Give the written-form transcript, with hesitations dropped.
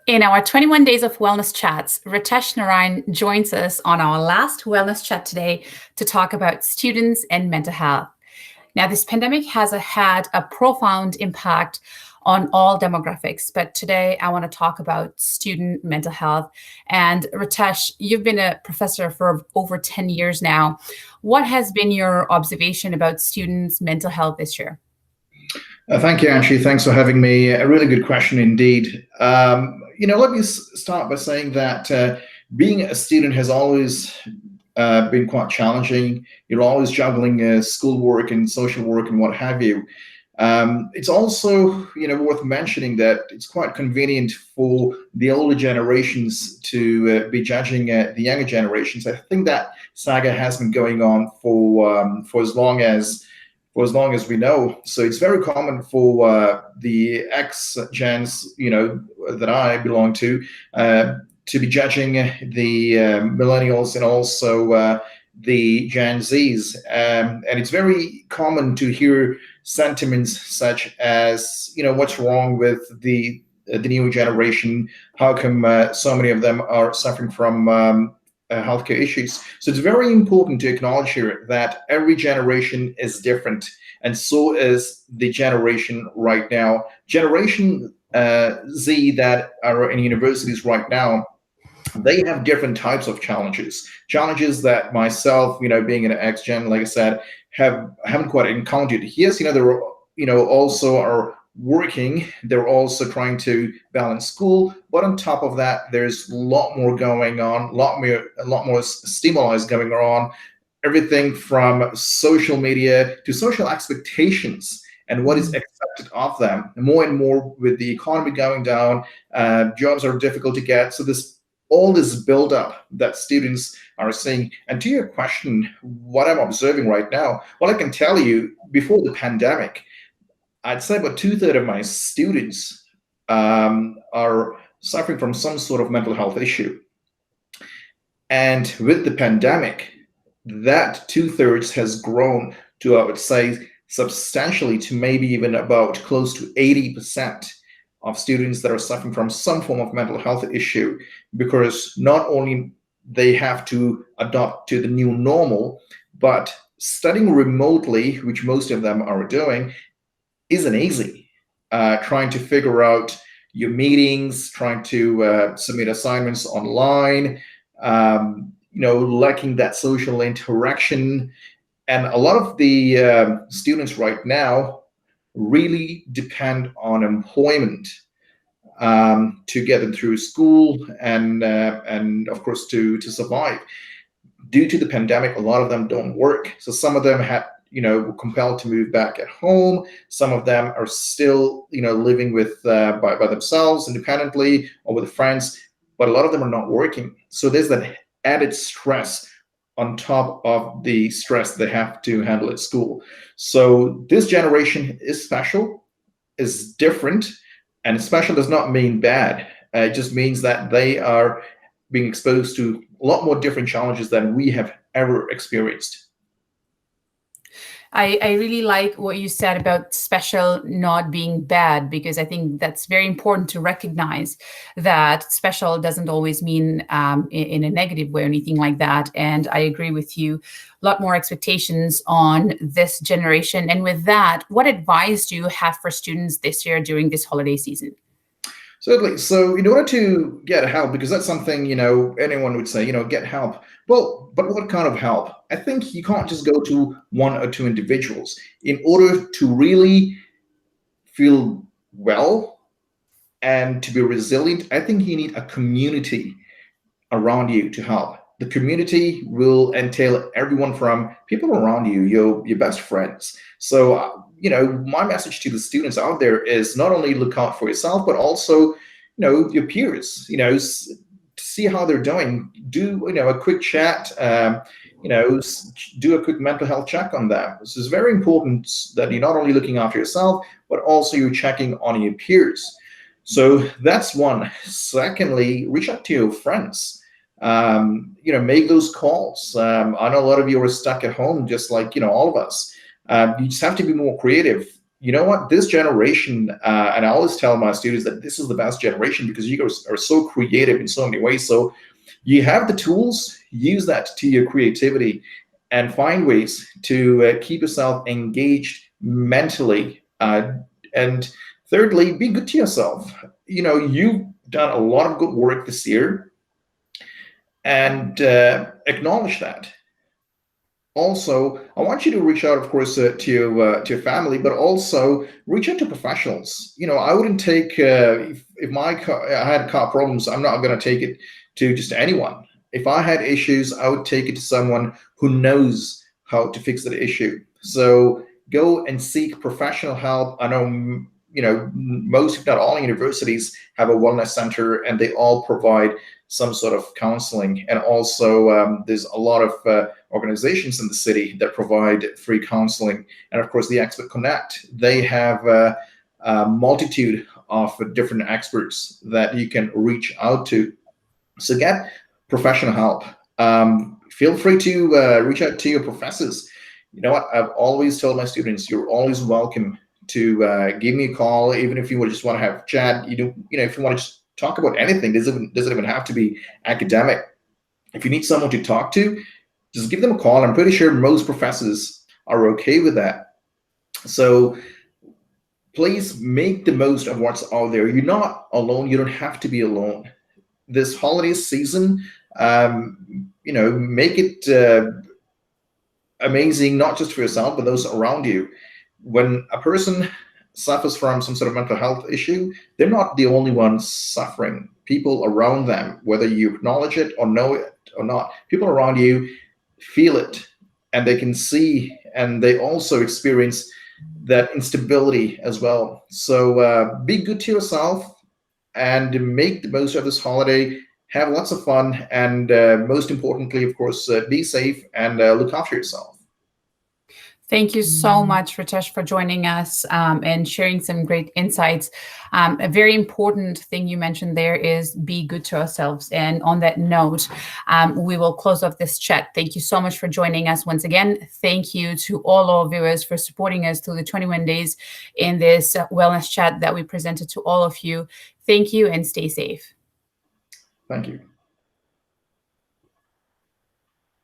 In our 21 Days of Wellness Chats, Ritesh Narayan joins us on our last wellness chat today to talk about students and mental health. Now, this pandemic has had a profound impact on all demographics, but today I want to talk about student mental health. And Ritesh, you've been a professor for over 10 years now. What has been your observation about students' mental health this year? Thank you, Anshi. Thanks for having me. A really good question indeed. Let me start by saying that being a student has always been quite challenging. You're always juggling schoolwork and social work and what have you. It's also, worth mentioning that it's quite convenient for the older generations to be judging the younger generations. I think that saga has been going on for as long as we know. So it's very common for the X-gens, that I belong to be judging the millennials and also the Gen Zs. And it's very common to hear sentiments such as, what's wrong with the new generation? How come so many of them are suffering from healthcare issues? So it's very important to acknowledge here that every generation is different, and so is the generation right now. Generation Z that are in universities right now, they have different types of challenges that myself, being an ex-gen, like I said, haven't quite encountered. Yes, they're also are working, they're also trying to balance school, but on top of that, there's a lot more going on, a lot more stimuli going on, everything from social media to social expectations and what is expected of them. More and more with the economy going down, jobs are difficult to get. So all this build-up that students are seeing. And to your question, what I'm observing right now, well, I can tell you, before the pandemic, I'd say about 2/3 of my students are suffering from some sort of mental health issue. And with the pandemic, that 2/3 has grown to, I would say, substantially to maybe even about close to 80% of students that are suffering from some form of mental health issue, because not only they have to adopt to the new normal, but studying remotely, which most of them are doing, isn't easy. Trying to figure out your meetings, trying to submit assignments online, lacking that social interaction. And a lot of the students right now really depend on employment to get them through school and of course to survive. Due to the pandemic, a lot of them don't work. So some of them were compelled to move back at home. Some of them are still, living with by themselves independently or with friends, but a lot of them are not working. So there's that added stress on top of the stress they have to handle at school. So this generation is special, is different, and special does not mean bad. It just means that they are being exposed to a lot more different challenges than we have ever experienced. I really like what you said about special not being bad, because I think that's very important to recognize that special doesn't always mean in a negative way or anything like that. And I agree with you, a lot more expectations on this generation. And with that, what advice do you have for students this year during this holiday season? Certainly. So in order to get help, because that's something, anyone would say, get help. Well, but what kind of help? I think you can't just go to one or two individuals. In order to really feel well and to be resilient, I think you need a community around you to help. The community will entail everyone from people around you, your best friends. So, my message to the students out there is not only look out for yourself, but also, your peers, see how they're doing. Do, a quick chat, do a quick mental health check on them. This is very important that you're not only looking after yourself, but also you're checking on your peers. So that's one. Secondly, reach out to your friends. Make those calls. I know a lot of you are stuck at home, just like all of us. You just have to be more creative. you know what, this generation, and I always tell my students that this is the best generation because you guys are so creative in so many ways. So you have the tools, use that to your creativity and find ways to keep yourself engaged mentally. And thirdly, be good to yourself. You've done a lot of good work this year, and acknowledge that. Also, I want you to reach out, of course, to your family, but also reach out to professionals. I wouldn't take if I had car problems, I'm not going to take it to just anyone. If I had issues, I would take it to someone who knows how to fix that issue. So go and seek professional help. I know, most, if not all, universities have a wellness center, and they all provide some sort of counseling. And also, there's a lot of organizations in the city that provide free counseling. And of course, the Expert Connect, they have a multitude of different experts that you can reach out to. So get professional help. Feel free to reach out to your professors. You know what? I've always told my students, you're always welcome to give me a call, even if you just want to have a chat. If you want to just talk about anything, doesn't even have to be academic. If you need someone to talk to, just give them a call. I'm pretty sure most professors are okay with that. So please make the most of what's out there. You're not alone. You don't have to be alone. This holiday season, make it amazing, not just for yourself, but those around you. When a person suffers from some sort of mental health issue, they're not the only ones suffering. People around them, whether you acknowledge it or know it or not, people around you feel it, and they can see, and they also experience that instability as well. So be good to yourself and make the most of this holiday. Have lots of fun, and most importantly, of course, be safe and look after yourself. Thank you so much, Ritesh, for joining us and sharing some great insights. A very important thing you mentioned there is be good to ourselves. And on that note, we will close off this chat. Thank you so much for joining us once again. Thank you to all our viewers for supporting us through the 21 days in this wellness chat that we presented to all of you. Thank you, and stay safe. Thank you.